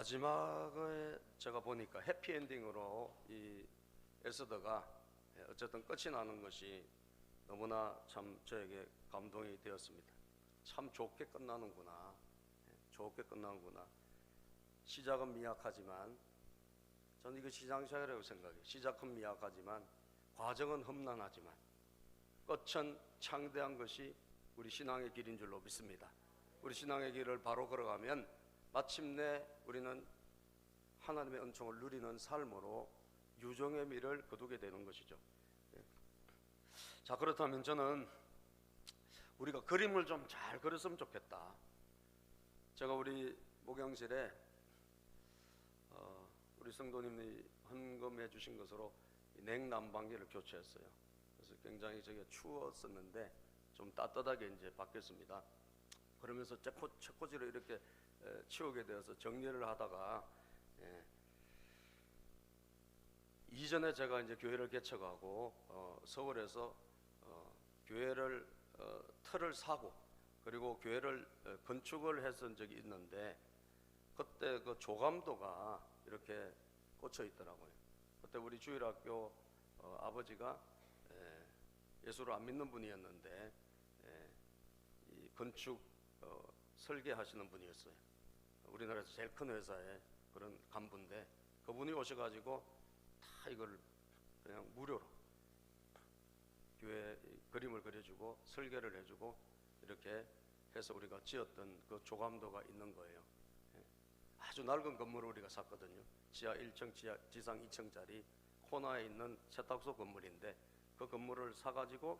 마지막에 제가 보니까 해피엔딩으로 이 에스더가 어쨌든 끝이 나는 것이 너무나 참 저에게 감동이 되었습니다. 참 좋게 끝나는구나. 좋게 끝나는구나. 시작은 미약하지만 저는 이거 시장생활이라고 생각해요. 시작은 미약하지만 과정은 험난하지만 끝은 창대한 것이 우리 신앙의 길인 줄로 믿습니다. 우리 신앙의 길을 바로 걸어가면 마침내 우리는 하나님의 은총을 누리는 삶으로 유종의 미를 거두게 되는 것이죠. 자, 그렇다면 저는 우리가 그림을 좀 잘 그렸으면 좋겠다. 제가 우리 목양실에 우리 성도님이 헌금해 주신 것으로 냉난방기를 교체했어요. 그래서 굉장히 저게 추웠었는데 좀 따뜻하게 이제 바뀌었습니다. 그러면서 책꽂이를 이렇게 치우게 되어서 정리를 하다가 이전에 제가 이제 교회를 개척하고 서울에서 교회를 틀을 사고 그리고 교회를 건축을 했던 적이 있는데 그때 그 조감도가 이렇게 꽂혀 있더라고요. 그때 우리 주일학교 아버지가 예수를 안 믿는 분이었는데 이 건축 설계하시는 분이었어요. 우리나라에서 제일 큰 회사의 그런 간부인데 그분이 오셔가지고 다 이걸 그냥 무료로 교회 그림을 그려주고 설계를 해주고 이렇게 해서 우리가 지었던 그 조감도가 있는 거예요. 아주 낡은 건물을 우리가 샀거든요. 지하 1층, 지상 2층짜리 코너에 있는 세탁소 건물인데 그 건물을 사가지고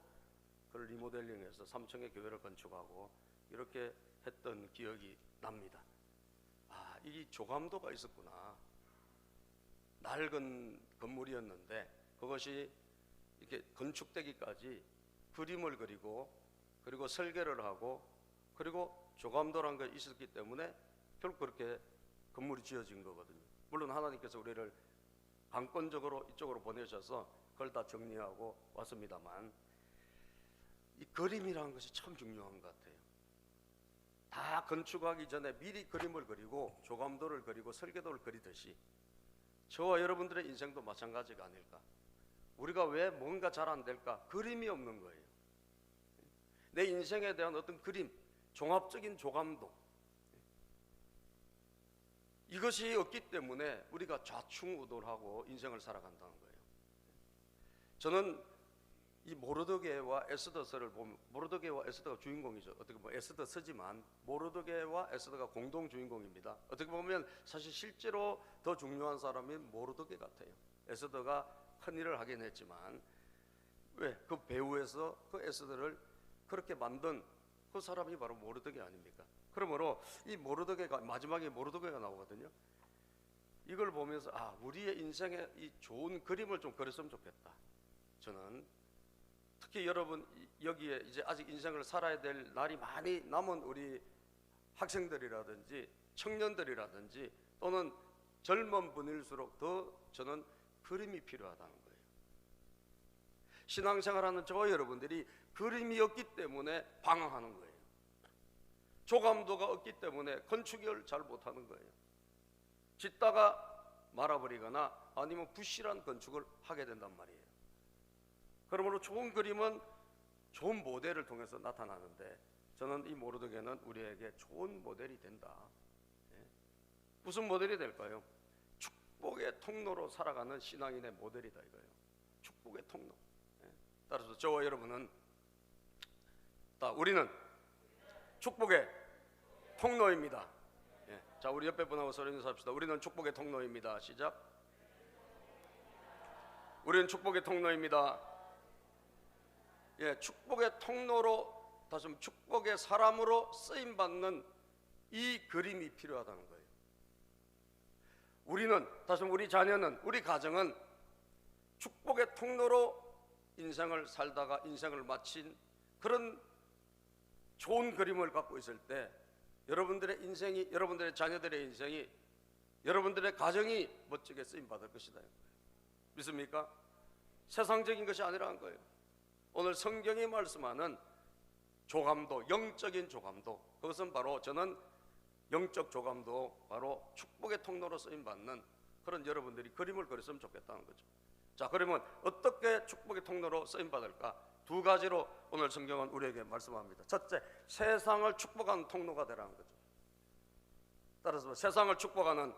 그걸 리모델링해서 3층의 교회를 건축하고 이렇게 했던 기억이 납니다. 아, 이 조감도가 있었구나. 낡은 건물이었는데 그것이 이렇게 건축되기까지 그림을 그리고 그리고 설계를 하고 그리고 조감도란 게 있었기 때문에 결국 그렇게 건물이 지어진 거거든요. 물론 하나님께서 우리를 강권적으로 이쪽으로 보내셔서 그걸 다 정리하고 왔습니다만 이 그림이라는 것이 참 중요한 것 같아요. 다 건축하기 전에 미리 그림을 그리고 조감도를 그리고 설계도를 그리듯이 저와 여러분들의 인생도 마찬가지가 아닐까. 우리가 왜 뭔가 잘 안 될까? 그림이 없는 거예요. 내 인생에 대한 어떤 그림, 종합적인 조감도, 이것이 없기 때문에 우리가 좌충우돌하고 인생을 살아간다는 거예요. 저는 이 모르드게와 에스더서를 보면 모르드게와 에스더가 주인공이죠. 어떻게 보면 에스더서지만 모르드게와 에스더가 공동 주인공입니다. 어떻게 보면 사실 실제로 더 중요한 사람이 모르드게 같아요. 에스더가 큰 일을 하긴 했지만 왜? 그 배후에서 그 에스더를 그렇게 만든 그 사람이 바로 모르드게 아닙니까? 그러므로 이 모르드게가 마지막에 모르드게가 나오거든요. 이걸 보면서 아, 우리의 인생에 이 좋은 그림을 좀 그렸으면 좋겠다. 저는 특히 여러분 여기에 이제 아직 인생을 살아야 될 날이 많이 남은 우리 학생들이라든지 청년들이라든지 또는 젊은 분일수록 더 저는 그림이 필요하다는 거예요. 신앙생활하는 저와 여러분들이 그림이 없기 때문에 방황하는 거예요. 조감도가 없기 때문에 건축을 잘 못하는 거예요. 짓다가 말아버리거나 아니면 부실한 건축을 하게 된단 말이에요. 그러므로 좋은 그림은 좋은 모델을 통해서 나타나는데 저는 이 모르드게는 우리에게 좋은 모델이 된다. 무슨 모델이 될까요? 축복의 통로로 살아가는 신앙인의 모델이다 이거예요. 축복의 통로. 따라서 저와 여러분은 우리는 축복의 통로입니다. 자, 우리 옆에 분하고 소리 내서 합시다. 우리는 축복의 통로입니다. 시작. 우리는 축복의 통로입니다. 축복의 통로로 다시 한번 축복의 사람으로 쓰임 받는 이 그림이 필요하다는 거예요. 우리는 다시 한번 우리 자녀는 우리 가정은 축복의 통로로 인생을 살다가 인생을 마친 그런 좋은 그림을 갖고 있을 때 여러분들의 인생이 여러분들의 자녀들의 인생이 여러분들의 가정이 멋지게 쓰임 받을 것이다. 믿습니까? 세상적인 것이 아니라는 거예요. 오늘 성경이 말씀하는 조감도, 영적인 조감도, 그것은 바로 저는 영적 조감도 바로 축복의 통로로 쓰임받는 그런 여러분들이 그림을 그렸으면 좋겠다는 거죠. 자, 그러면 어떻게 축복의 통로로 쓰임받을까? 두 가지로 오늘 성경은 우리에게 말씀합니다. 첫째, 세상을 축복하는 통로가 되라는 거죠. 따라서 세상을 축복하는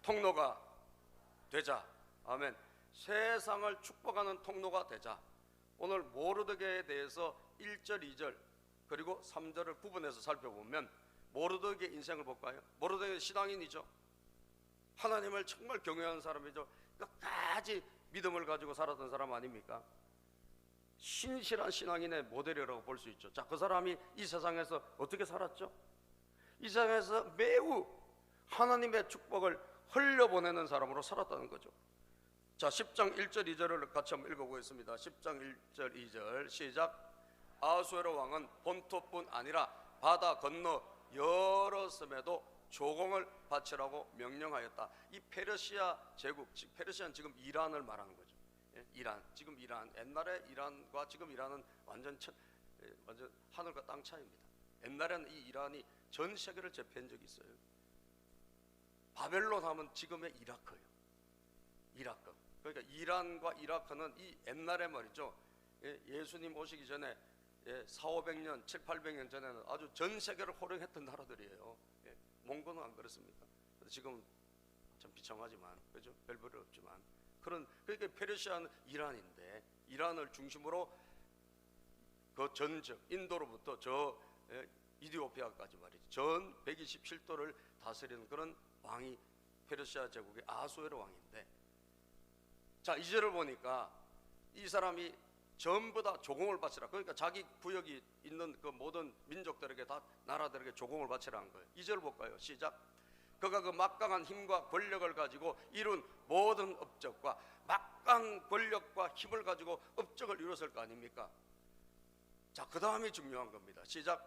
통로가 되자. 아멘. 세상을 축복하는 통로가 되자. 오늘 모르드게에 대해서 1절, 2절 그리고 3절을 구분해서 살펴보면 모르드게 인생을 볼까요? 모르드게 신앙인이죠. 하나님을 정말 경외하는 사람이죠. 끝까지 믿음을 가지고 살았던 사람 아닙니까? 신실한 신앙인의 모델이라고 볼 수 있죠. 자, 그 사람이 이 세상에서 어떻게 살았죠? 이 세상에서 매우 하나님의 축복을 흘려보내는 사람으로 살았다는 거죠. 자, 10장 1절 2절을 같이 한번 읽어보겠습니다. 10장 1절 2절 시작. 아수에로 왕은 본토뿐 아니라 바다 건너 여러 섬에도 조공을 바치라고 명령하였다. 이 페르시아 제국, 페르시아는 지금 이란을 말하는 거죠. 이란, 지금 이란, 옛날에 이란과 지금 이란은 완전 하늘과 땅 차이입니다. 옛날에는 이 이란이 전 세계를 제패한 적이 있어요. 바벨론 하면 지금의 이라크예요. 이라크. 그러니까 이란과 이라크는 이 옛날에 말이죠. 예수님 오시기 전에 400~500년, 700~800년 전에는 아주 전 세계를 호령했던 나라들이에요. 몽고는 안 그렇습니까? 지금 참 비참하지만, 그죠? 별볼이 없지만 그러니까 페르시아는 이란인데 이란을 중심으로 그 전적 인도로부터 저 이디오피아까지 말이죠. 전 127도를 다스리는 그런 왕이 페르시아 제국의 아수에로 왕인데, 자, 이절을 보니까 이 사람이 전부 다 조공을 바치라. 그러니까 자기 구역이 있는 그 모든 민족들에게 다 나라들에게 조공을 바치라는 거예요. 2절 볼까요? 시작. 그가 그 막강한 힘과 권력을 가지고 이룬 모든 업적과 막강한 권력과 힘을 가지고 업적을 이뤘을 거 아닙니까? 자, 그 다음이 중요한 겁니다. 시작.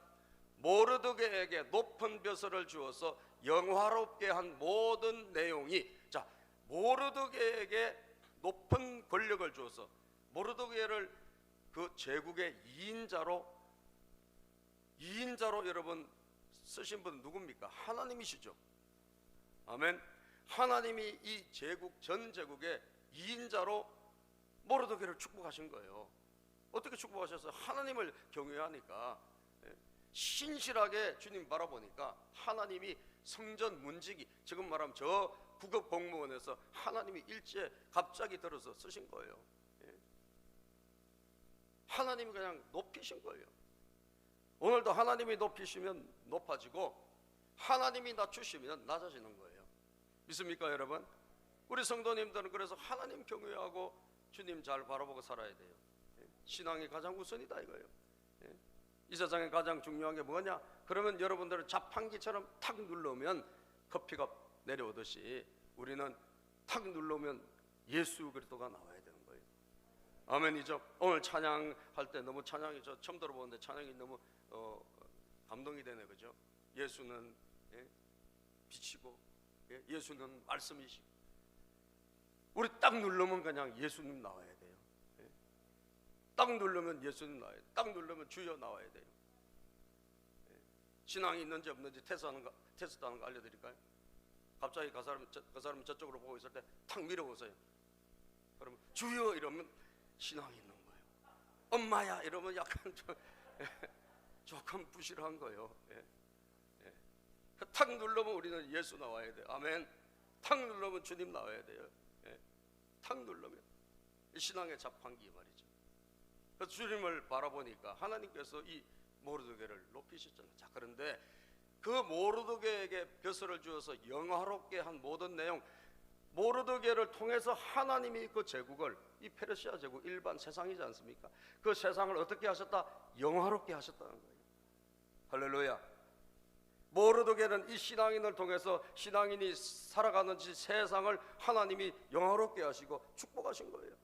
모르드게에게 높은 벼슬을 주어서 영화롭게 한 모든 내용이, 자, 모르드게에게 높은 권력을 주어서 모르드게를 그 제국의 2인자로 여러분 쓰신 분은 누굽니까? 하나님이시죠. 아멘. 하나님이 이 제국 전 제국의 2인자로 모르드게를 축복하신 거예요. 어떻게 축복하셨어요? 하나님을 경외하니까, 신실하게 주님 바라보니까 하나님이 성전 문지기, 지금 말하면 저 국업 공무원에서 하나님이 일지에 갑자기 들어서 쓰신 거예요. 하나님이 그냥 높이신 거예요. 오늘도 하나님이 높이시면 높아지고 하나님이 낮추시면 낮아지는 거예요. 믿습니까, 여러분? 우리 성도님들은 그래서 하나님 경외하고 주님 잘 바라보고 살아야 돼요. 신앙이 가장 우선이다 이거예요. 이 세상에 가장 중요한 게 뭐냐? 그러면 여러분들은 자판기처럼 탁 누르면 커피가 내려오듯이 우리는 탁 누르면 예수 그리스도가 나와야 되는 거예요. 아멘이죠. 오늘 찬양할 때 너무 찬양이 저 처음 들어보는데 찬양이 너무 감동이 되네, 그죠? 예수는 빛이고 예수는 말씀이시고, 우리 딱 누르면 그냥 예수님 나와야 돼요. 딱 누르면 예수님 나와야 돼요. 딱 누르면 주여 나와야 돼요. 신앙이 있는지 없는지 테스트하는 거 알려드릴까요? 갑자기 그 사람이 저쪽으로 보고 있을 때 탁 밀어보세요. 그러면 주여 이러면 신앙이 있는 거예요. 엄마야 이러면 약간 조금 부실한 거예요. 탁 누르면 우리는 예수 나와야 돼요. 아멘. 탁 누르면 주님 나와야 돼요. 탁 누르면 신앙의 자판기 말이죠. 그래서 주님을 바라보니까 하나님께서 이 모르드게를 높이셨잖아요. 자, 그런데 그 모르드게에게 벼슬을 주어서 영화롭게 한 모든 내용, 모르드게를 통해서 하나님이 그 제국을, 이 페르시아 제국 일반 세상이지 않습니까? 그 세상을 어떻게 하셨다? 영화롭게 하셨다는 거예요. 할렐루야. 모르드게는 이 신앙인을 통해서 신앙인이 살아가는 이 세상을 하나님이 영화롭게 하시고 축복하신 거예요.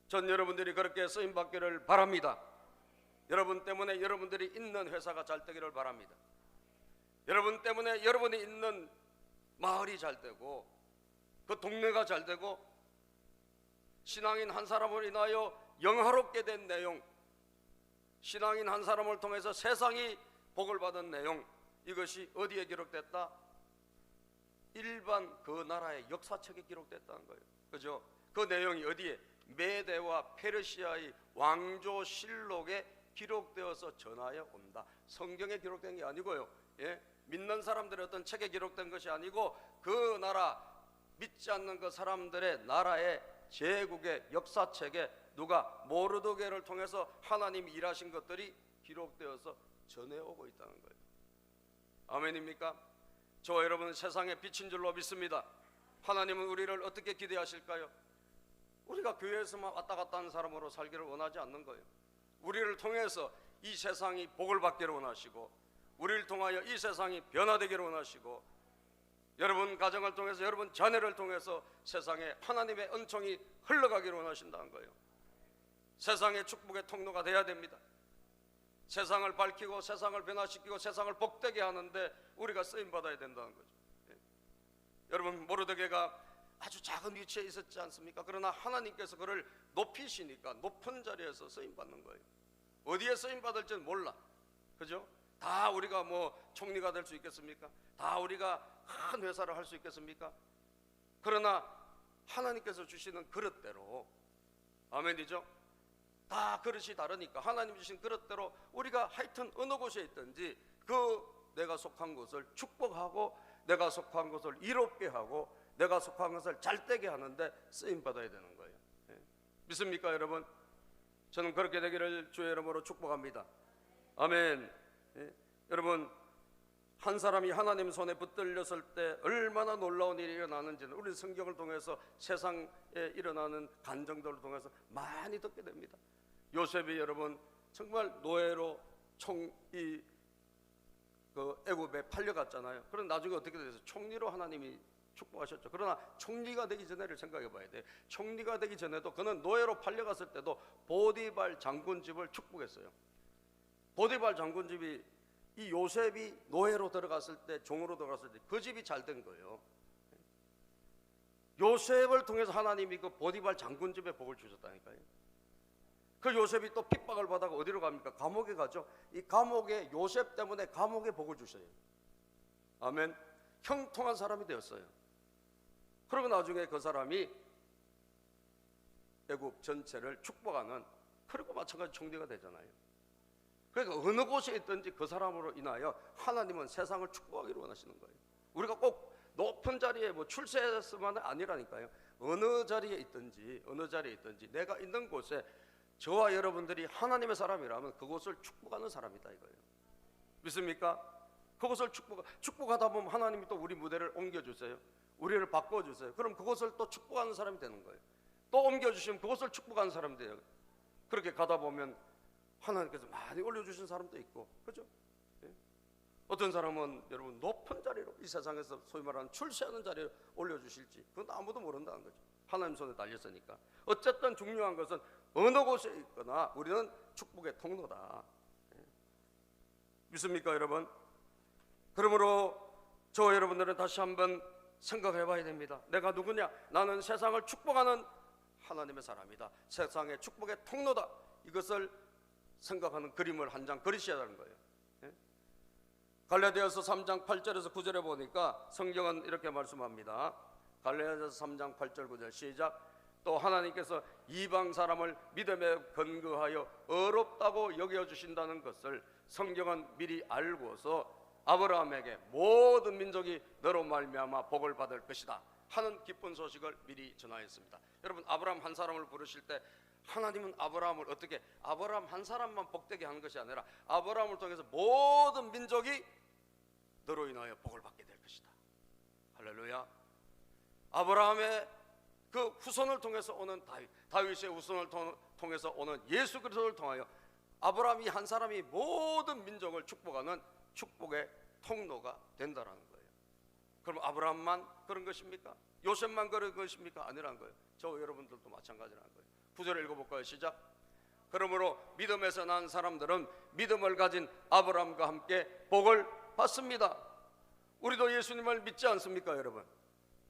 전 여러분들이 그렇게 쓰임받기를 바랍니다. 여러분 때문에 여러분들이 있는 회사가 잘 되기를 바랍니다. 여러분 때문에 여러분이 있는 마을이 잘 되고 그 동네가 잘 되고 신앙인 한 사람을 인하여 영화롭게 된 내용, 신앙인 한 사람을 통해서 세상이 복을 받은 내용, 이것이 어디에 기록됐다? 일반 그 나라의 역사책에 기록됐다는 거예요. 그죠? 그 내용이 어디에? 메대와 페르시아의 왕조실록에 기록되어서 전하여 온다. 성경에 기록된 게 아니고요. 예? 믿는 사람들의 어떤 책에 기록된 것이 아니고 그 나라 믿지 않는 그 사람들의 나라의 제국의 역사책에 누가 모르드게를 통해서 하나님이 일하신 것들이 기록되어서 전해오고 있다는 거예요. 아멘입니까? 저와 여러분은 세상의 빛인 줄로 믿습니다. 하나님은 우리를 어떻게 기대하실까요? 우리가 교회에서만 왔다 갔다 하는 사람으로 살기를 원하지 않는 거예요. 우리를 통해서 이 세상이 복을 받기를 원하시고, 우리를 통하여 이 세상이 변화되기를 원하시고, 여러분 가정을 통해서, 여러분 자녀를 통해서 세상에 하나님의 은총이 흘러가기를 원하신다는 거예요. 세상의 축복의 통로가 되어야 됩니다. 세상을 밝히고 세상을 변화시키고 세상을 복되게 하는데 우리가 쓰임받아야 된다는 거죠. 예. 여러분 모르드게가 아주 작은 위치에 있었지 않습니까? 그러나 하나님께서 그를 높이시니까 높은 자리에서 쓰임받는 거예요. 어디에 쓰임받을지는 몰라. 그죠? 다 우리가 뭐 총리가 될 수 있겠습니까? 다 우리가 큰 회사를 할 수 있겠습니까? 그러나 하나님께서 주시는 그릇대로, 아멘이죠? 다 그릇이 다르니까 하나님 주신 그릇대로 우리가 하여튼 어느 곳에 있든지 그 내가 속한 곳을 축복하고 내가 속한 곳을 이롭게 하고 내가 속한 것을 잘되게 하는데 쓰임받아야 되는 거예요. 예. 믿습니까 여러분? 저는 그렇게 되기를 주의 이름으로 축복합니다. 아멘. 예. 여러분 한 사람이 하나님 손에 붙들렸을 때 얼마나 놀라운 일이 일어나는지는 우리 성경을 통해서 세상에 일어나는 간정들을 통해서 많이 듣게 됩니다. 요셉이 여러분 정말 노예로 애굽에 팔려갔잖아요. 그럼 나중에 어떻게 돼서 총리로 하나님이 축복하셨죠. 그러나 총리가 되기 전에를 생각해 봐야 돼요. 총리가 되기 전에도 그는 노예로 팔려갔을 때도 보디발 장군 집을 축복했어요. 보디발 장군 집이 이 요셉이 노예로 들어갔을 때, 종으로 들어갔을 때 그 집이 잘 된 거예요. 요셉을 통해서 하나님이 그 보디발 장군 집에 복을 주셨다니까요. 그 요셉이 또 핍박을 받아가 어디로 갑니까? 감옥에 가죠. 이 감옥에 요셉 때문에 감옥에 복을 주셔요. 아멘. 형통한 사람이 되었어요. 그리고 나중에 그 사람이 애굽 전체를 축복하는, 그리고 마찬가지 총리가 되잖아요. 그러니까 어느 곳에 있든지 그 사람으로 인하여 하나님은 세상을 축복하기를 원하시는 거예요. 우리가 꼭 높은 자리에 뭐 출세했으면 아니라니까요. 어느 자리에 있든지 내가 있는 곳에 저와 여러분들이 하나님의 사람이라면 그곳을 축복하는 사람이다 이거예요. 믿습니까? 그곳을 축복하다 보면 하나님이 또 우리 무대를 옮겨주세요. 우리를 바꿔주세요. 그럼 그곳을 또 축복하는 사람이 되는 거예요. 또 옮겨주시면 그곳을 축복하는 사람이 돼요. 그렇게 가다 보면 하나님께서 많이 올려주신 사람도 있고, 그죠? 예? 어떤 사람은 여러분 높은 자리로, 이 세상에서 소위 말하는 출세하는 자리로 올려주실지 그건 아무도 모른다는 거죠. 하나님 손에 달렸으니까. 어쨌든 중요한 것은 어느 곳에 있거나 우리는 축복의 통로다. 예? 믿습니까 여러분? 그러므로 저 여러분들은 다시 한번 생각해 봐야 됩니다. 내가 누구냐? 나는 세상을 축복하는 하나님의 사람이다. 세상의 축복의 통로다. 이것을 생각하는 그림을 한 장 그리셔야 하는 거예요. 예? 갈라디아서 3장 8절에서 9절에 보니까 성경은 이렇게 말씀합니다. 갈라디아서 3장 8절 9절 시작. 또 하나님께서 이방 사람을 믿음에 근거하여 어렵다고 여겨주신다는 것을 성경은 미리 알고서 아브라함에게 모든 민족이 너로 말미암아 복을 받을 것이다 하는 기쁜 소식을 미리 전하였습니다. 여러분 아브라함 한 사람을 부르실 때 하나님은 아브라함을 어떻게, 아브라함 한 사람만 복되게 하는 것이 아니라 아브라함을 통해서 모든 민족이 너로 인하여 복을 받게 될 것이다. 할렐루야. 아브라함의 그 후손을 통해서 오는 다윗의 후손을 통해서 오는 예수 그리스도를 통하여 아브라함이 한 사람이 모든 민족을 축복하는 축복의 통로가 된다라는 거예요. 그럼 아브라함만 그런 것입니까? 요셉만 그런 것입니까? 아니라는 거예요. 저 여러분들도 마찬가지라는 거예요. 9절을 읽어볼까요? 시작. 그러므로 믿음에서 난 사람들은 믿음을 가진 아브라함과 함께 복을 받습니다. 우리도 예수님을 믿지 않습니까 여러분?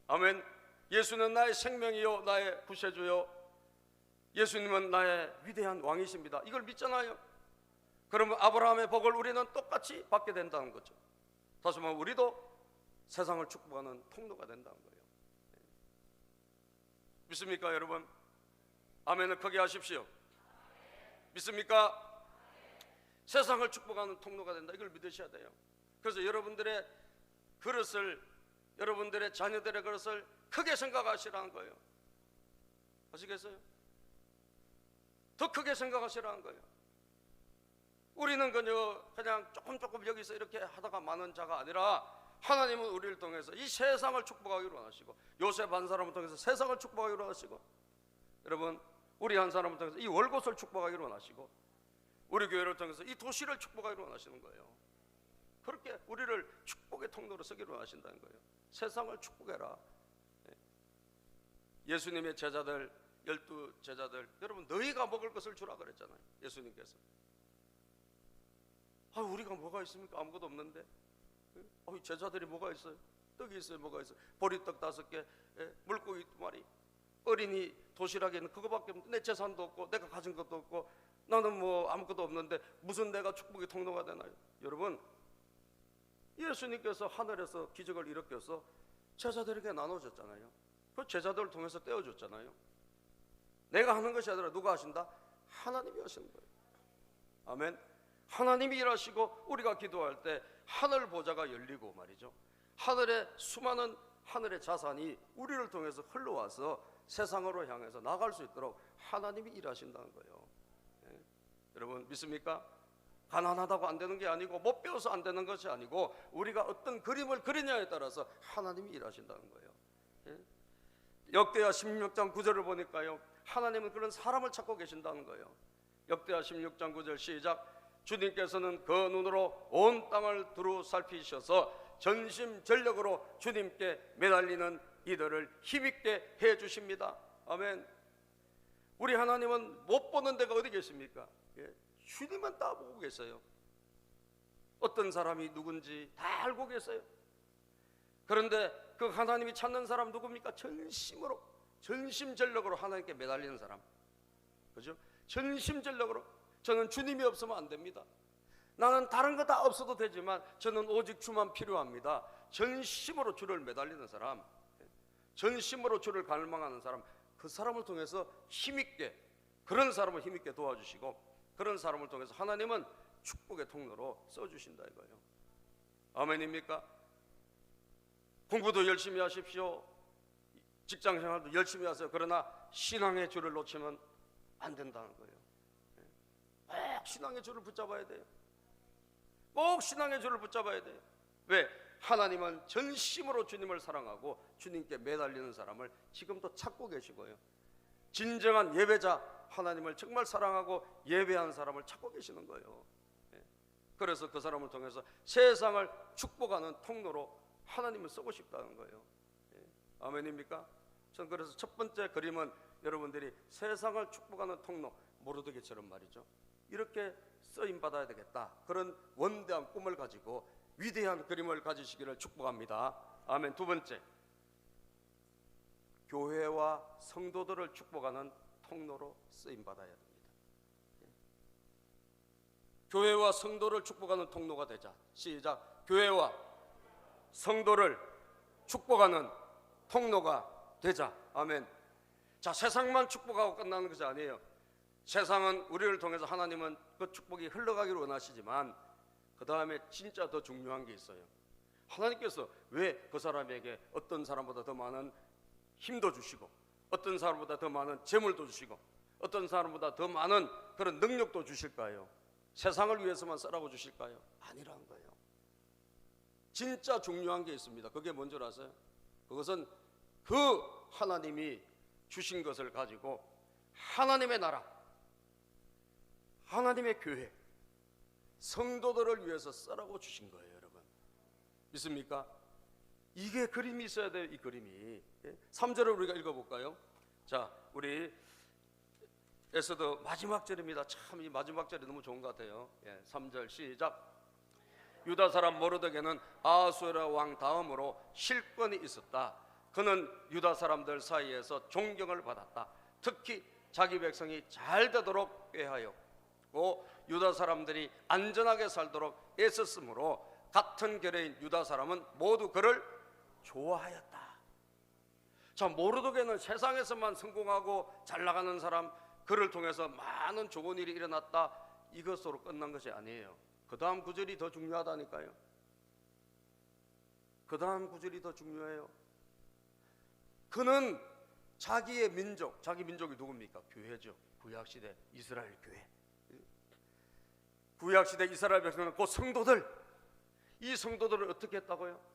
아멘. 예수는 나의 생명이요 나의 구세주요, 예수님은 나의 위대한 왕이십니다. 이걸 믿잖아요. 그러면 아브라함의 복을 우리는 똑같이 받게 된다는 거죠. 다시 말하면 우리도 세상을 축복하는 통로가 된다는 거예요. 믿습니까 여러분? 아멘을 크게 하십시오. 믿습니까? 세상을 축복하는 통로가 된다, 이걸 믿으셔야 돼요. 그래서 여러분들의 그릇을, 여러분들의 자녀들의 그릇을 크게 생각하시라는 거예요. 아시겠어요? 더 크게 생각하시라는 거예요. 우리는 그냥 조금 여기서 이렇게 하다가 마는 자가 아니라 하나님은 우리를 통해서 이 세상을 축복하기로 원하시고, 요셉 한 사람을 통해서 세상을 축복하기로 원하시고, 여러분 우리 한 사람을 통해서 이 월곶을 축복하기로 원하시고, 우리 교회를 통해서 이 도시를 축복하기로 원하시는 거예요. 그렇게 우리를 축복의 통로로 쓰기로 원하신다는 거예요. 세상을 축복해라. 예수님의 제자들, 12제자들, 여러분 너희가 먹을 것을 주라 그랬잖아요. 예수님께서. 우리가 뭐가 있습니까? 아무것도 없는데. 제자들이 뭐가 있어요? 떡이 있어요. 뭐가 있어요? 보리떡 5개, 물고기 2마리, 어린이 도시락에는 그거밖에 없는데, 내 재산도 없고 내가 가진 것도 없고 나는 뭐 아무것도 없는데 무슨 내가 축복의 통로가 되나요? 여러분, 예수님께서 하늘에서 기적을 일으켜서 제자들에게 나눠줬잖아요. 그 제자들을 통해서 떼어줬잖아요. 내가 하는 것이 아니라 누가 하신다? 하나님이 하시는 거예요. 아멘. 하나님이 일하시고, 우리가 기도할 때 하늘 보좌가 열리고 말이죠, 하늘의 수많은 하늘의 자산이 우리를 통해서 흘러와서 세상으로 향해서 나갈 수 있도록 하나님이 일하신다는 거예요. 여러분 믿습니까? 가난하다고 안 되는 게 아니고, 못 배워서 안 되는 것이 아니고, 우리가 어떤 그림을 그리냐에 따라서 하나님이 일하신다는 거예요. 역대하 16장 9절을 보니까요, 하나님은 그런 사람을 찾고 계신다는 거예요. 역대하 16장 9절 시작. 주님께서는 그 눈으로 온 땅을 두루 살피셔서 전심전력으로 주님께 매달리는 이들을 힘있게 해 주십니다. 아멘. 우리 하나님은 못 보는 데가 어디 계십니까? 주님은 다 보고 계세요. 어떤 사람이 누군지 다 알고 계세요. 그런데 그 하나님이 찾는 사람 누굽니까? 전심으로, 전심전력으로 하나님께 매달리는 사람. 그죠? 전심전력으로. 저는 주님이 없으면 안 됩니다. 나는 다른 거 다 없어도 되지만 저는 오직 주만 필요합니다. 전심으로 주를 매달리는 사람, 전심으로 주를 갈망하는 사람, 그 사람을 통해서 힘있게, 그런 사람을 힘있게 도와주시고, 그런 사람을 통해서 하나님은 축복의 통로로 써주신다 이거예요. 아멘입니까? 공부도 열심히 하십시오. 직장생활도 열심히 하세요. 그러나 신앙의 줄을 놓치면 안 된다는 거예요. 꼭 신앙의 줄을 붙잡아야 돼요. 꼭 신앙의 줄을 붙잡아야 돼요. 왜? 하나님은 전심으로 주님을 사랑하고 주님께 매달리는 사람을 지금도 찾고 계시고요, 진정한 예배자, 하나님을 정말 사랑하고 예배하는 사람을 찾고 계시는 거예요. 그래서 그 사람을 통해서 세상을 축복하는 통로로 하나님을 쓰고 싶다는 거예요. 아멘입니까? 전 그래서 첫 번째 그림은 여러분들이 세상을 축복하는 통로, 모르드게처럼 말이죠, 이렇게 쓰임받아야 되겠다, 그런 원대한 꿈을 가지고 위대한 그림을 가지시기를 축복합니다. 아멘. 두 번째, 교회와 성도들을 축복하는 통로로 쓰임받아야 됩니다. 교회와 성도를 축복하는 통로가 되자. 시작. 교회와 성도를 축복하는 통로가 되자. 아멘. 자, 세상만 축복하고 끝나는 것이 아니에요. 세상은 우리를 통해서 하나님은 그 축복이 흘러가기를 원하시지만 그 다음에 진짜 더 중요한 게 있어요. 하나님께서 왜 그 사람에게 어떤 사람보다 더 많은 힘도 주시고, 어떤 사람보다 더 많은 재물도 주시고, 어떤 사람보다 더 많은 그런 능력도 주실까요? 세상을 위해서만 쓰라고 주실까요? 아니라는 거예요. 진짜 중요한 게 있습니다. 그게 뭔지 아세요? 그것은 그 하나님이 주신 것을 가지고 하나님의 나라, 하나님의 교회, 성도들을 위해서 쓰라고 주신 거예요. 여러분 믿습니까? 이게 그림이 있어야 돼요. 이 그림이. 3절을 우리가 읽어볼까요? 자, 우리 에스더 마지막 절입니다. 참 이 마지막 절이 너무 좋은 것 같아요. 3절 시작. 유다 사람 모르드게는 아하수에라 왕 다음으로 실권이 있었다. 그는 유다 사람들 사이에서 존경을 받았다. 특히 자기 백성이 잘 되도록 꾀하였고 유다 사람들이 안전하게 살도록 애썼으므로 같은 결의인 유다 사람은 모두 그를 좋아하였다. 자, 모르드게는 세상에서만 성공하고 잘 나가는 사람, 그를 통해서 많은 좋은 일이 일어났다, 이것으로 끝난 것이 아니에요. 그 다음 구절이 더 중요하다니까요. 그 다음 구절이 더 중요해요. 그는 자기의 민족, 자기 민족이 누굽니까? 교회죠. 구약시대 이스라엘 교회. 구약시대 이스라엘 백성은 곧 성도들, 이 성도들을 어떻게 했다고요?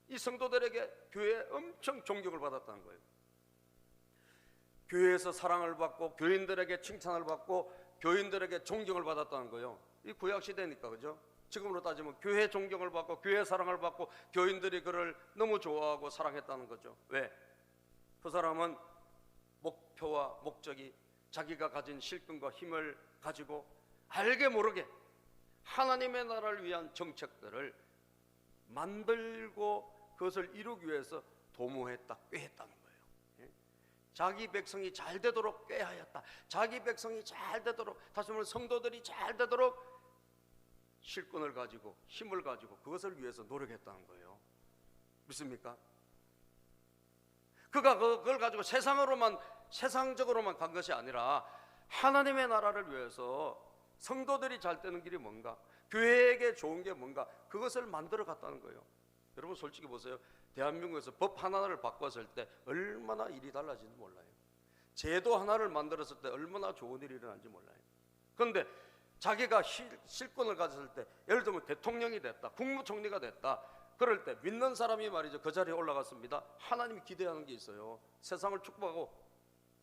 이 성도들에게 교회에 엄청 존경을 받았다는 거예요. 교회에서 사랑을 받고 교인들에게 칭찬을 받고 교인들에게 존경을 받았다는 거예요. 이 구약시대니까, 그죠? 지금으로 따지면 교회 존경을 받고 교회 사랑을 받고 교인들이 그를 너무 좋아하고 사랑했다는 거죠. 왜? 그 사람은 목표와 목적이 자기가 가진 실권과 힘을 가지고 알게 모르게 하나님의 나라를 위한 정책들을 만들고 그것을 이루기 위해서 도모했다, 꾀했다는 거예요. 자기 백성이 잘 되도록 꾀하였다. 자기 백성이 잘 되도록, 다시 말하면 성도들이 잘 되도록 실권을 가지고 힘을 가지고 그것을 위해서 노력했다는 거예요. 믿습니까? 그가 그걸 가지고 세상적으로만 간 것이 아니라 하나님의 나라를 위해서 성도들이 잘 되는 길이 뭔가, 교회에게 좋은 게 뭔가, 그것을 만들어 갔다는 거예요. 여러분 솔직히 보세요. 대한민국에서 법 하나를 바꿨을 때 얼마나 일이 달라지는지 몰라요. 제도 하나를 만들었을 때 얼마나 좋은 일이 일어난지 몰라요. 그런데 자기가 실권을 가졌을 때, 예를 들면 대통령이 됐다, 국무총리가 됐다, 그럴 때 믿는 사람이 말이죠, 그 자리에 올라갔습니다. 하나님이 기대하는 게 있어요. 세상을 축복하고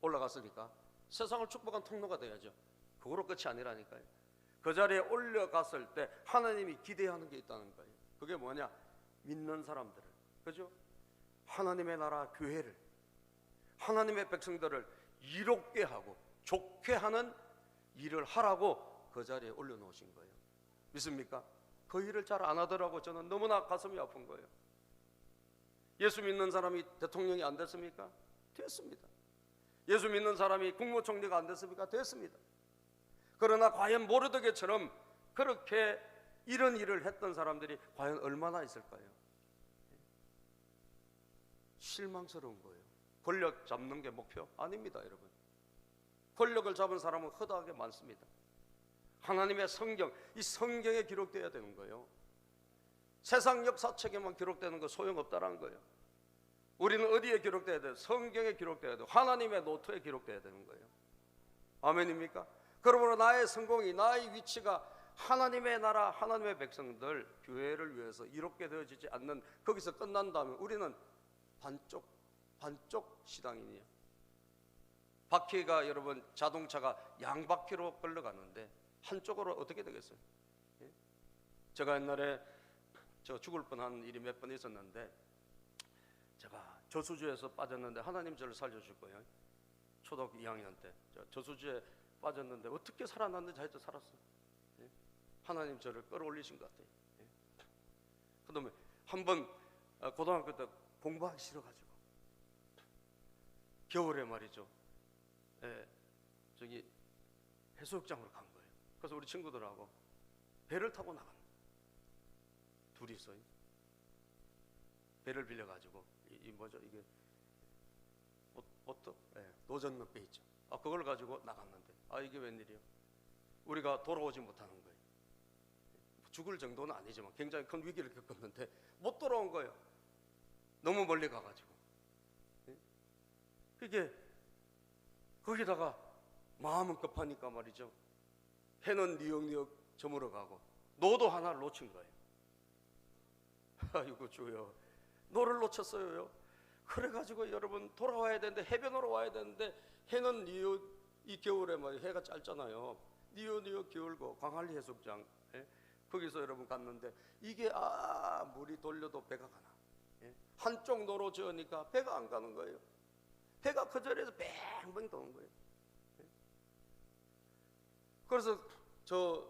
올라갔으니까 세상을 축복한 통로가 돼야죠. 그거로 끝이 아니라니까요. 그 자리에 올라갔을 때 하나님이 기대하는 게 있다는 거예요. 그게 뭐냐? 믿는 사람들을, 그죠? 하나님의 나라 교회를, 하나님의 백성들을 이롭게 하고 좋게 하는 일을 하라고 그 자리에 올려놓으신 거예요. 믿습니까? 그 일을 잘 안 하더라고 저는 너무나 가슴이 아픈 거예요. 예수 믿는 사람이 대통령이 안 됐습니까? 됐습니다. 예수 믿는 사람이 국무총리가 안 됐습니까? 됐습니다. 그러나 과연 모르드게처럼 그렇게 이런 일을 했던 사람들이 과연 얼마나 있을까요? 실망스러운 거예요. 권력 잡는 게 목표? 아닙니다, 여러분. 권력을 잡은 사람은 허다하게 많습니다. 하나님의 성경, 이 성경에 기록되어야 되는 거예요. 세상 역사책에만 기록되는 거 소용없다라는 거예요. 우리는 어디에 기록되어야 돼요? 성경에 기록되어야 돼요. 하나님의 노트에 기록되어야 되는 거예요. 아멘입니까? 그러므로 나의 성공이, 나의 위치가 하나님의 나라, 하나님의 백성들, 교회를 위해서 이롭게 되어지지 않는, 거기서 끝난다면 우리는 반쪽 시당이에요. 바퀴가, 여러분 자동차가 양바퀴로 끌려가는데 한쪽으로 어떻게 되겠어요? 제가 옛날에 죽을 뻔한 일이 몇 번 있었는데, 제가 저수지에서 빠졌는데 하나님 저를 살려줄 거예요. 초등학교 2학년 때 저수지에 빠졌는데 어떻게 살아났는지 하여튼 살았어요. 하나님 저를 끌어올리신 것 같아요. 그 다음에 한번 고등학교 때 공부하기 싫어가지고 겨울에 말이죠, 저기 해수욕장으로 간 거예요. 그래서 우리 친구들하고 배를 타고 나간, 둘이서 배를 빌려가지고 이 뭐죠, 이게 보트, 노젓는 배 있죠. 그걸 가지고 나갔는데 이게 웬일이에요? 우리가 돌아오지 못하는 거예요. 죽을 정도는 아니지만 굉장히 큰 위기를 겪었는데 못 돌아온 거예요. 너무 멀리 가가지고. 이게 거기다가 마음은 급하니까 말이죠, 해는 니역니역 저물어 가고 노도 하나를 놓친 거예요. 아이고 주여, 노를 놓쳤어요. 그래가지고 여러분 돌아와야 되는데, 해변으로 와야 되는데, 해는 니역, 이 겨울에 말이에요, 해가 짧잖아요. 니역니역 겨울고 광안리 해수욕장, 거기서 여러분 갔는데 이게 물이 돌려도 배가 가나? 한쪽 노로 저으니까 배가 안 가는 거예요. 배가 그 자리에서 뱅뱅 도는 거예요. 그래서 저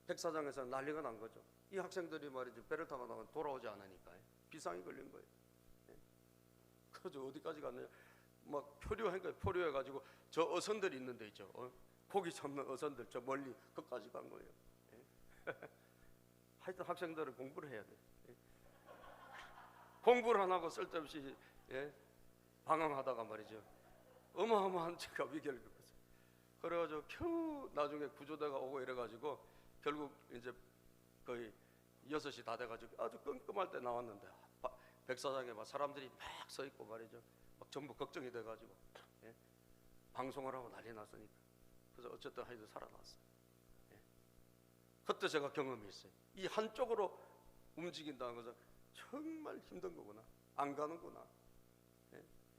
백사장에서 난리가 난 거죠. 이 학생들이 말이죠, 배를 타고 나가면 돌아오지 않으니까 비상이 걸린 거예요. 그래서 어디까지 갔느냐, 막 표류한 거예요. 표류해가지고 저 어선들이 있는 데 있죠, 고기 잡는 어선들, 저 멀리 거기까지 간 거예요. 하여튼 학생들은 공부를 해야 돼. 공부를 안 하고 쓸데없이 방황하다가 말이죠. 어마어마한 제가 위기를 겪었어요. 그래가지고 겨우 나중에 구조대가 오고 이래가지고 결국 이제 거의 6시 다 돼가지고 아주 끔끔할 때 나왔는데 백사장에 막 사람들이 막 서 있고 말이죠. 막 전부 걱정이 돼가지고 방송을 하고 난리 났으니까. 그래서 어쨌든 하여튼 살아났어요. 그때 제가 경험이 있어요. 이 한쪽으로 움직인다는 것은 정말 힘든 거구나. 안 가는구나.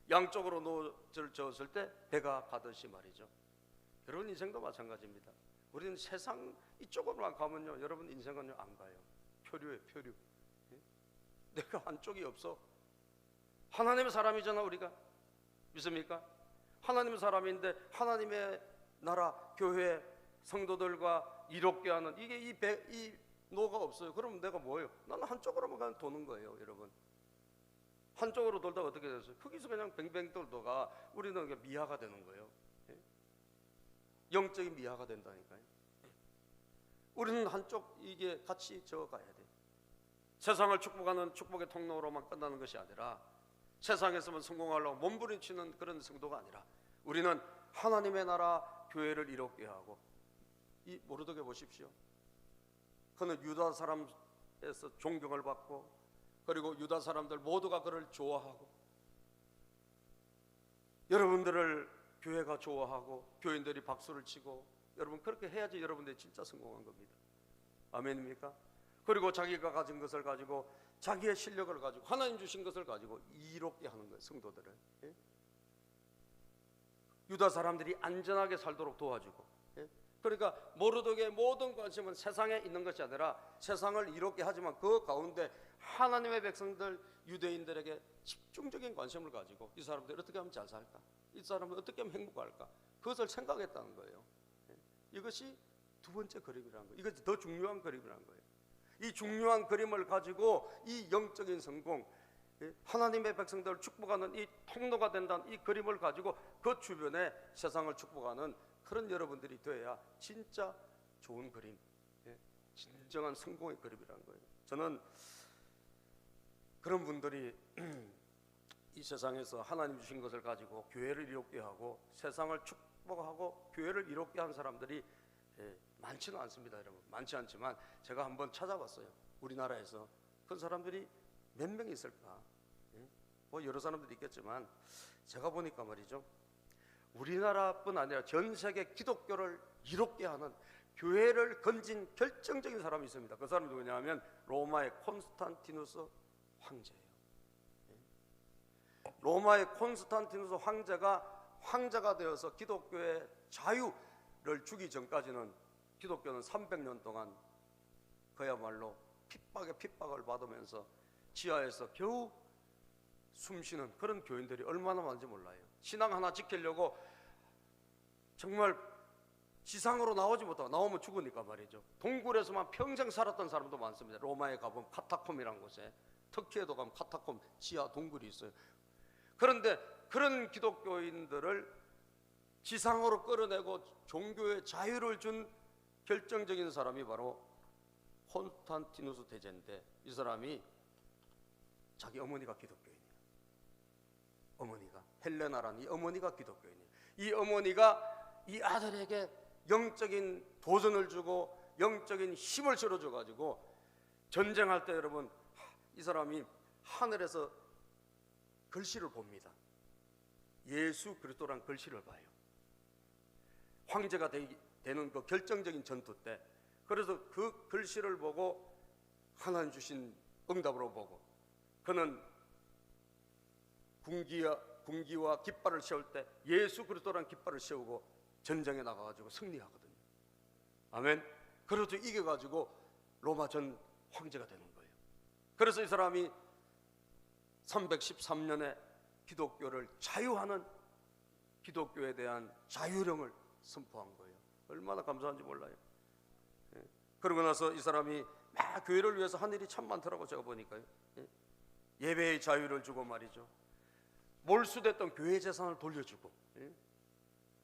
양쪽으로 놓아졌을 때 배가 가듯이 말이죠. 여러분 인생도 마찬가지입니다. 우리는 세상 이쪽으로만 가면요, 여러분 인생은 안 가요. 표류예요, 표류. 내가 한쪽이 없어. 하나님의 사람이잖아, 우리가. 믿습니까? 하나님의 사람인데 하나님의 나라, 교회, 성도들과 이롭게 하는 이게 이 노가 없어요. 그러면 내가 뭐예요? 나는 한쪽으로만 그냥 도는 거예요, 여러분. 한쪽으로 돌다가 어떻게 됐어요? 거기서 그냥 뱅뱅 돌다가 우리는 미아가 되는 거예요. 영적인 미아가 된다니까요. 우리는 한쪽 이게 같이 저어가야 돼. 세상을 축복하는 축복의 통로로만 끝나는 것이 아니라 세상에서만 성공하려고 몸부림치는 그런 성도가 아니라 우리는 하나님의 나라 교회를 이롭게 하고 이 모르드게 보십시오. 그는 유다 사람에서 존경을 받고 그리고 유다 사람들 모두가 그를 좋아하고 여러분들을 교회가 좋아하고 교인들이 박수를 치고 여러분 그렇게 해야지 여러분들이 진짜 성공한 겁니다. 아멘입니까? 그리고 자기가 가진 것을 가지고 자기의 실력을 가지고 하나님 주신 것을 가지고 이롭게 하는 거예요. 성도들을. 유다 사람들이 안전하게 살도록 도와주고 그러니까 모르드게의 모든 관심은 세상에 있는 것이 아니라 세상을 이롭게 하지만 그 가운데 하나님의 백성들 유대인들에게 집중적인 관심을 가지고 이 사람들 어떻게 하면 잘 살까? 이 사람은 어떻게 하면 행복할까? 그것을 생각했다는 거예요. 이것이 두 번째 그림이라는 거예요. 이것이 더 중요한 그림이라는 거예요. 이 중요한 그림을 가지고 이 영적인 성공, 하나님의 백성들을 축복하는 이 통로가 된다는 이 그림을 가지고 그 주변에 세상을 축복하는 그런 여러분들이 되어야 진짜 좋은 그림, 진정한 성공의 그림이라는 거예요. 저는 그런 분들이 이 세상에서 하나님 주신 것을 가지고 교회를 이롭게 하고 세상을 축복하고 교회를 이롭게 한 사람들이 많지는 않습니다, 여러분. 많지 않지만 제가 한번 찾아봤어요. 우리나라에서 그 사람들이 몇 명 있을까? 뭐 여러 사람들이 있겠지만 제가 보니까 말이죠, 우리나라뿐 아니라 전 세계 기독교를 이롭게 하는 교회를 건진 결정적인 사람이 있습니다. 그 사람이 누구냐면 로마의 콘스탄티누스 황제예요. 로마의 콘스탄티누스 황제가 되어서 기독교의 자유를 주기 전까지는 기독교는 300년 동안 그야말로 핍박에 핍박을 받으면서 지하에서 겨우 숨쉬는 그런 교인들이 얼마나 많은지 몰라요. 신앙 하나 지키려고 정말 지상으로 나오지 못하고 나오면 죽으니까 말이죠. 동굴에서만 평생 살았던 사람도 많습니다. 로마에 가보면 카타콤이라는 곳에, 터키에도 가면 카타콤 지하 동굴이 있어요. 그런데 그런 기독교인들을 지상으로 끌어내고 종교의 자유를 준 결정적인 사람이 바로 콘스탄티누스 대제인데 이 사람이 자기 어머니가 기독교인이에요. 어머니가 헬레나라는 이 어머니가 기독교인이에요. 이 어머니가 이 아들에게 영적인 도전을 주고 영적인 힘을 실어줘 가지고 전쟁할 때 여러분 이 사람이 하늘에서 글씨를 봅니다. 예수 그리스도란 글씨를 봐요. 황제가 되는 그 결정적인 전투 때. 그래서 그 글씨를 보고 하나님 주신 응답으로 보고 그는 군기와 깃발을 세울 때 예수 그리스도란 깃발을 세우고 전쟁에 나가가지고 승리하거든요. 아멘. 그래서 이겨가지고 로마 전 황제가 되는 거예요. 그래서 이 사람이 313년에 기독교를 자유하는 기독교에 대한 자유령을 선포한 거예요. 얼마나 감사한지 몰라요. 그러고 나서 이 사람이 막 교회를 위해서 한 일이 참 많더라고. 제가 보니까요. 예배의 자유를 주고 말이죠. 몰수됐던 교회 재산을 돌려주고.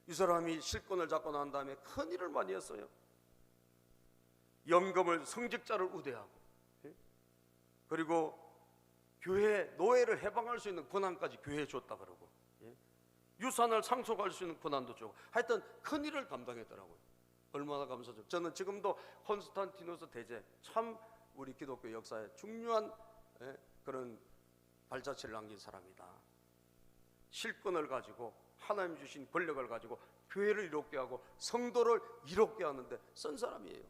이 사람이 실권을 잡고 난 다음에 큰 일을 많이 했어요. 연금을 성직자를 우대하고, 그리고 교회 노예를 해방할 수 있는 권한까지 교회에 줬다 그러고, 유산을 상속할 수 있는 권한도 주고, 하여튼 큰 일을 감당했더라고요. 얼마나 감사죠. 저는 지금도 콘스탄티누스 대제 참 우리 기독교 역사에 중요한 그런 발자취를 남긴 사람이다. 실권을 가지고 하나님 주신 권력을 가지고 교회를 이롭게 하고 성도를 이롭게 하는데 쓴 사람이에요.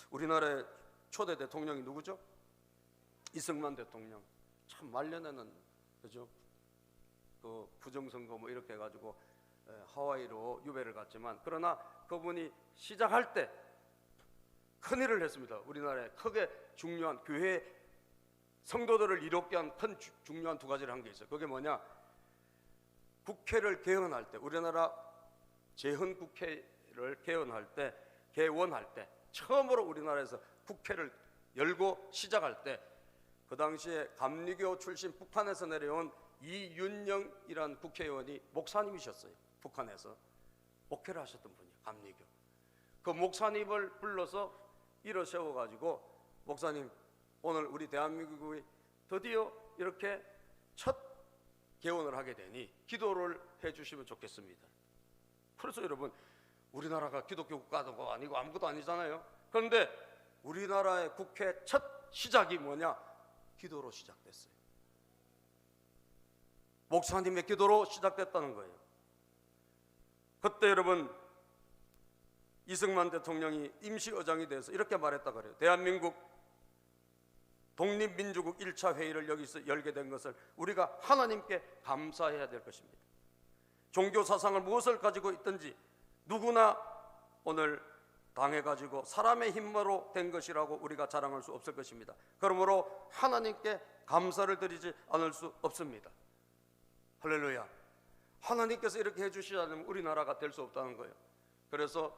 우리나라의 초대 대통령이 누구죠? 이승만 대통령. 참 말년에는 그죠? 그 부정선거 뭐 이렇게 해가지고 하와이로 유배를 갔지만, 그러나 그분이 시작할 때 큰일을 했습니다. 우리나라에 크게 중요한 교회 성도들을 이롭게 한 큰 중요한 두 가지를 한 게 있어요. 그게 뭐냐? 국회를 개헌할 때, 우리나라 재헌국회를 개헌할 때, 개원할 때, 처음으로 우리나라에서 국회를 열고 시작할 때, 그 당시에 감리교 출신 북한에서 내려온 이윤영이란 국회의원이 목사님이셨어요. 북한에서 목회를 하셨던 분이에요. 감리교. 그 목사님을 불러서 일어 세워가지고, 목사님, 오늘 우리 대한민국이 드디어 이렇게 첫 개원을 하게 되니 기도를 해주시면 좋겠습니다. 그래서 여러분, 우리나라가 기독교 국가도 아니고 아무것도 아니잖아요. 그런데 우리나라의 국회 첫 시작이 뭐냐? 기도로 시작됐어요. 목사님의 기도로 시작됐다는 거예요. 그때 여러분, 이승만 대통령이 임시의장이 돼서 이렇게 말했다 그래요. 대한민국 독립민주국 1차 회의를 여기서 열게 된 것을 우리가 하나님께 감사해야 될 것입니다. 종교 사상을 무엇을 가지고 있든지 누구나 오늘 당해가지고 사람의 힘으로 된 것이라고 우리가 자랑할 수 없을 것입니다. 그러므로 하나님께 감사를 드리지 않을 수 없습니다. 할렐루야. 하나님께서 이렇게 해주시지 않으면 우리나라가 될 수 없다는 거예요. 그래서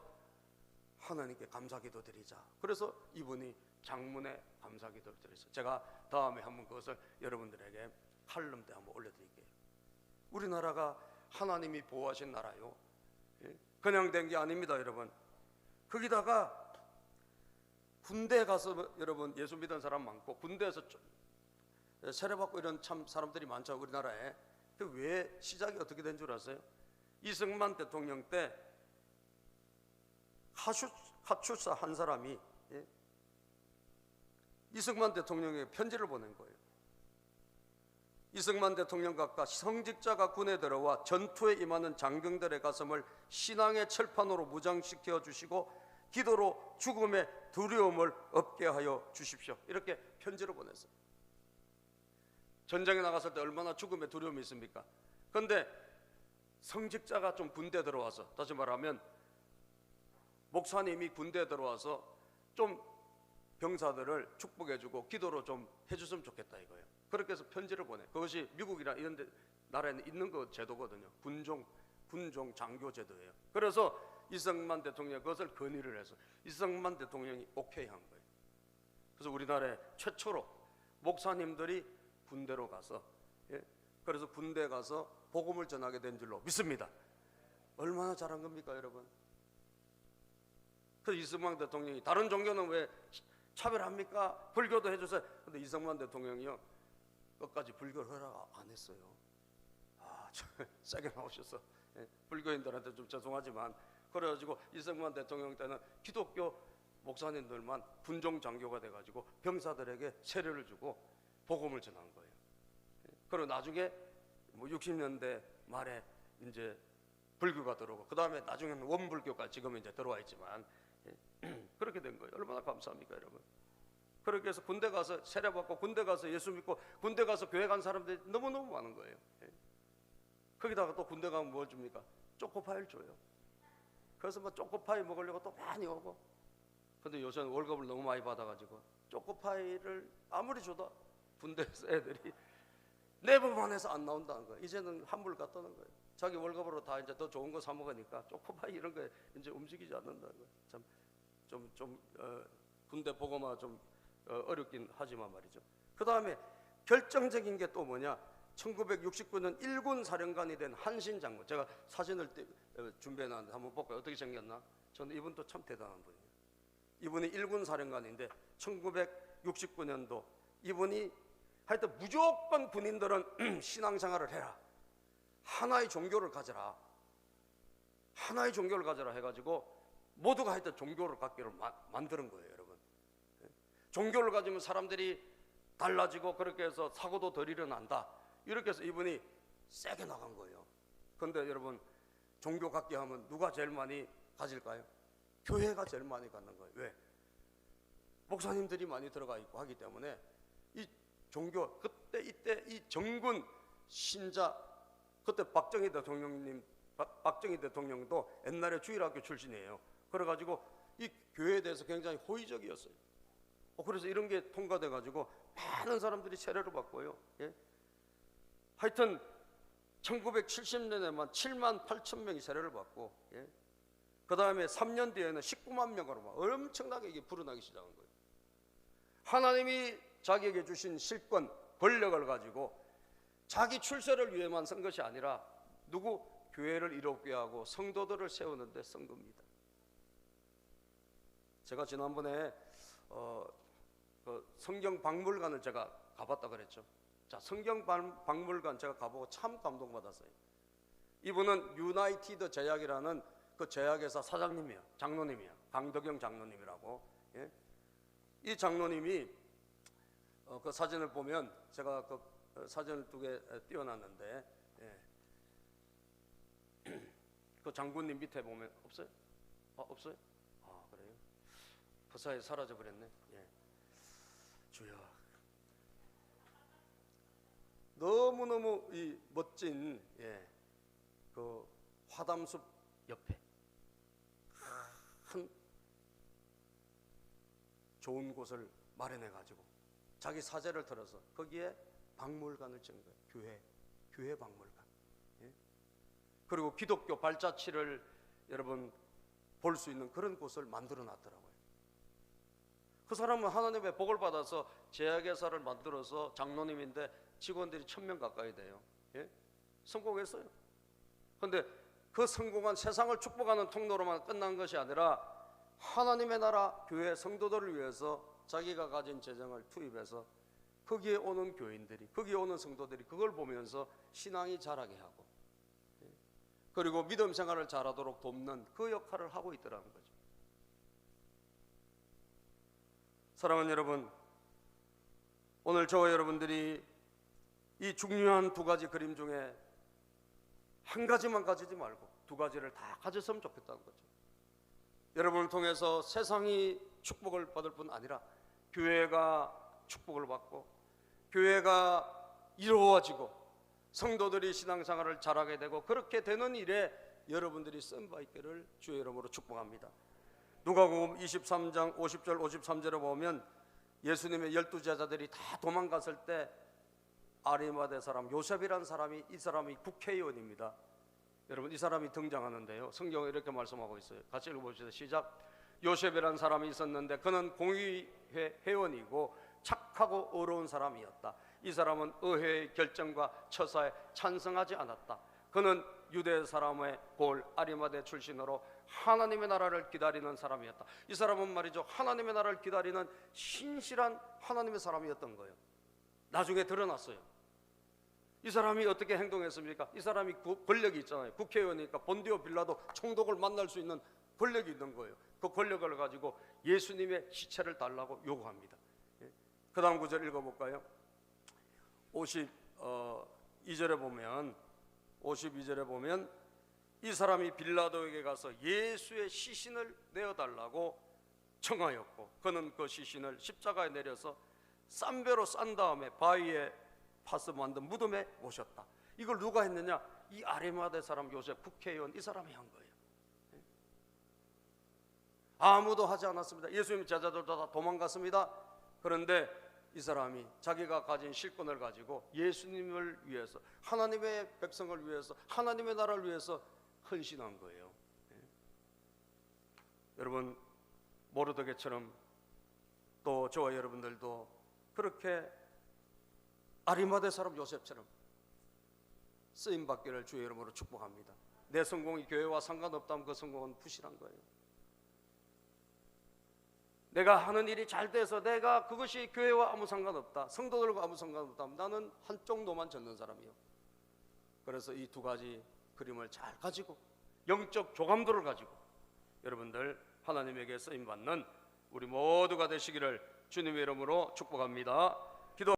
하나님께 감사기도 드리자. 그래서 이분이 장문의 감사기도를 드렸어요. 제가 다음에 한번 그것을 여러분들에게 칼럼 때 한번 올려드릴게요. 우리나라가 하나님이 보호하신 나라요, 그냥 된 게 아닙니다, 여러분. 거기다가 군대에 가서 여러분 예수 믿은 사람 많고, 군대에서 세례받고 이런 참 사람들이 많죠, 우리나라에. 왜 시작이 어떻게 된 줄 아세요? 이승만 대통령 때 카츄사 한 사람이 이승만 대통령에게 편지를 보낸 거예요. 이승만 대통령과 성직자가 군에 들어와 전투에 임하는 장병들의 가슴을 신앙의 철판으로 무장시켜 주시고 기도로 죽음의 두려움을 없게 하여 주십시오. 이렇게 편지를 보냈어요. 전쟁에 나갔을 때 얼마나 죽음의 두려움이 있습니까? 그런데 성직자가 좀 군대에 들어와서, 다시 말하면 목사님이 군대에 들어와서 좀 병사들을 축복해주고 기도로 좀 해줬으면 좋겠다 이거예요. 그렇게 해서 편지를 보내. 그것이 미국이나 이런 데 나라에는 있는 그 제도거든요. 군종 장교 제도예요. 그래서 이승만 대통령이 그것을 건의를 해서 이승만 대통령이 오케이 한 거예요. 그래서 우리나라에 최초로 목사님들이 군대로 가서, 그래서 군대에 가서 복음을 전하게 된 줄로 믿습니다. 얼마나 잘한 겁니까, 여러분? 그래서 이승만 대통령이, 다른 종교는 왜 차별합니까? 불교도 해주세요. 근데 이승만 대통령이요, 끝까지 불교를 허락 안 했어요. 세게 나오셔서 불교인들한테 좀 죄송하지만, 그래가지고 이승만 대통령 때는 기독교 목사님들만 군종 장교가 돼가지고 병사들에게 세례를 주고 복음을 전한 거예요. 그리고 나중에 뭐 60년대 말에 이제 불교가 들어오고, 그 다음에 나중에는 원불교가 지금 이제 들어와 있지만, 그렇게 된 거예요. 얼마나 감사합니까, 여러분? 그렇게 해서 군대 가서 세례받고, 군대 가서 예수 믿고, 군대 가서 교회 간 사람들이 너무너무 많은 거예요. 거기다가 또 군대 가면 뭘 줍니까? 초코파이를 줘요. 그래서 뭐 초코파이 먹으려고 또 많이 오고. 근데 요새는 월급을 너무 많이 받아가지고 초코파이를 아무리 줘도 군대에서 애들이 내부만 해서 안 나온다는 거예요. 이제는 환불 갔다는 거예요. 자기 월급으로 다 이제 더 좋은 거 사 먹으니까 초코파이 이런 거에 이제 움직이지 않는다는 거예요. 참 군대 보고만 좀 어렵긴 하지만 말이죠. 그 다음에 결정적인 게 또 뭐냐? 1969년 1군 사령관이 된 한신 장군. 제가 사진을 준비해놨는데 한번 볼까요? 어떻게 생겼나? 저는 이분도 참 대단한 분이에요. 이분이 일군 사령관인데 1969년도 이분이 하여튼 무조건 군인들은 신앙생활을 해라, 하나의 종교를 가져라, 하나의 종교를 가져라 해가지고 모두가 하여튼 종교를 갖기를 만드는 거예요, 여러분. 종교를 가지면 사람들이 달라지고 그렇게 해서 사고도 덜 일어난다, 이렇게 해서 이분이 세게 나간 거예요. 그런데 여러분, 종교 갖게 하면 누가 제일 많이 가질까요? 교회가 제일 많이 갖는 거예요. 왜? 목사님들이 많이 들어가 있고 하기 때문에 이 종교, 그때 이때 이 정군 신자, 그때 박정희 대통령도 옛날에 주일학교 출신이에요. 그래가지고 이 교회에 대해서 굉장히 호의적이었어요. 그래서 이런 게 통과돼 가지고 많은 사람들이 세례를 받고요. 예? 하여튼 1970년에만 7만 8천 명이 세례를 받고, 예? 그 다음에 3년 뒤에는 19만 명으로 막 엄청나게 이게 불어나기 시작한 거예요. 하나님이 자기에게 주신 실권, 권력을 가지고 자기 출세를 위해만 쓴 것이 아니라 누구? 교회를 이롭게 하고 성도들을 세우는 데 쓴 겁니다. 제가 지난번에 그 성경 박물관을 제가 가봤다 그랬죠. 자, 성경 박물관 제가 가보고 참 감동받았어요. 이분은 유나이티드 제약이라는 그 제약회사 사장님이에요. 장로님이에요. 강덕영 장로님이라고. 예? 이 장로님이 그 사진을 보면 제가 그 사진을 2개 띄워놨는데, 예. 그 장군님 밑에 보면 없어요? 없어요? 그래요? 그 사이에 사라져 버렸네. 예. 주여, 너무너무 이 멋진, 예, 그 화담숲 옆에 한 좋은 곳을 마련해 가지고 자기 사재를 털어서 거기에 박물관을 지은 거예요. 교회 박물관. 예? 그리고 기독교 발자취를 여러분 볼 수 있는 그런 곳을 만들어 놨더라고요. 그 사람은 하나님의 복을 받아서 제약회사를 만들어서 장로님인데 직원들이 1000명 가까이 돼요. 예? 성공했어요. 그런데 그 성공한 세상을 축복하는 통로로만 끝난 것이 아니라 하나님의 나라 교회 성도들을 위해서 자기가 가진 재정을 투입해서 거기에 오는 교인들이, 거기에 오는 성도들이 그걸 보면서 신앙이 자라게 하고, 그리고 믿음 생활을 잘하도록 돕는 그 역할을 하고 있더라는 거죠. 사랑하는 여러분, 오늘 저와 여러분들이 이 중요한 2가지 그림 중에 한 가지만 가지지 말고 2가지를 다 가졌으면 좋겠다는 거죠. 여러분을 통해서 세상이 축복을 받을 뿐 아니라 교회가 축복을 받고 교회가 이루어지고 성도들이 신앙생활을 잘하게 되고 그렇게 되는 일에 여러분들이 쓴바 있기를 주의 이름으로 축복합니다. 누가복음 23장 50절 53절에 보면 예수님의 12제자들이 다 도망갔을 때 아리마대 사람 요셉이라는 사람이, 이 사람이 국회의원입니다. 여러분, 이 사람이 등장하는데요, 성경에 이렇게 말씀하고 있어요. 같이 읽어봅시다. 시작. 요셉이라는 사람이 있었는데 그는 공의회 회원이고 착하고 어려운 사람이었다. 이 사람은 의회의 결정과 처사에 찬성하지 않았다. 그는 유대 사람의 볼 아리마대 출신으로 하나님의 나라를 기다리는 사람이었다. 이 사람은 말이죠, 하나님의 나라를 기다리는 신실한 하나님의 사람이었던 거예요. 나중에 드러났어요. 이 사람이 어떻게 행동했습니까? 이 사람이 권력이 있잖아요. 국회의원이니까 본디오 빌라도 총독을 만날 수 있는 권력이 있는 거예요. 그 권력을 가지고 예수님의 시체를 달라고 요구합니다. 그 다음 구절 읽어볼까요? 52절에 보면 이 사람이 빌라도에게 가서 예수의 시신을 내어달라고 청하였고 그는 그 시신을 십자가에 내려서 쌈배로 싼 다음에 바위에 파서 만든 무덤에 모셨다. 이걸 누가 했느냐? 이 아리마대 사람 요셉 국회의원, 이 사람이 한 거예요. 아무도 하지 않았습니다. 예수님 제자들도 다 도망갔습니다. 그런데 이 사람이 자기가 가진 실권을 가지고 예수님을 위해서, 하나님의 백성을 위해서, 하나님의 나라를 위해서 헌신한 거예요. 여러분, 모르드게처럼 또 저와 여러분들도 그렇게 아리마대 사람 요셉처럼 쓰임받기를 주의 이름으로 축복합니다. 내 성공이 교회와 상관없다면 그 성공은 부실한 거예요. 내가 하는 일이 잘 돼서 내가 그것이 교회와 아무 상관없다, 성도들과 아무 상관없다, 나는 한쪽 노만 젓는 사람이요. 그래서 이 두 가지 그림을 잘 가지고 영적 교감도를 가지고 여러분들 하나님에게 쓰임받는 우리 모두가 되시기를 주님의 이름으로 축복합니다. 기도.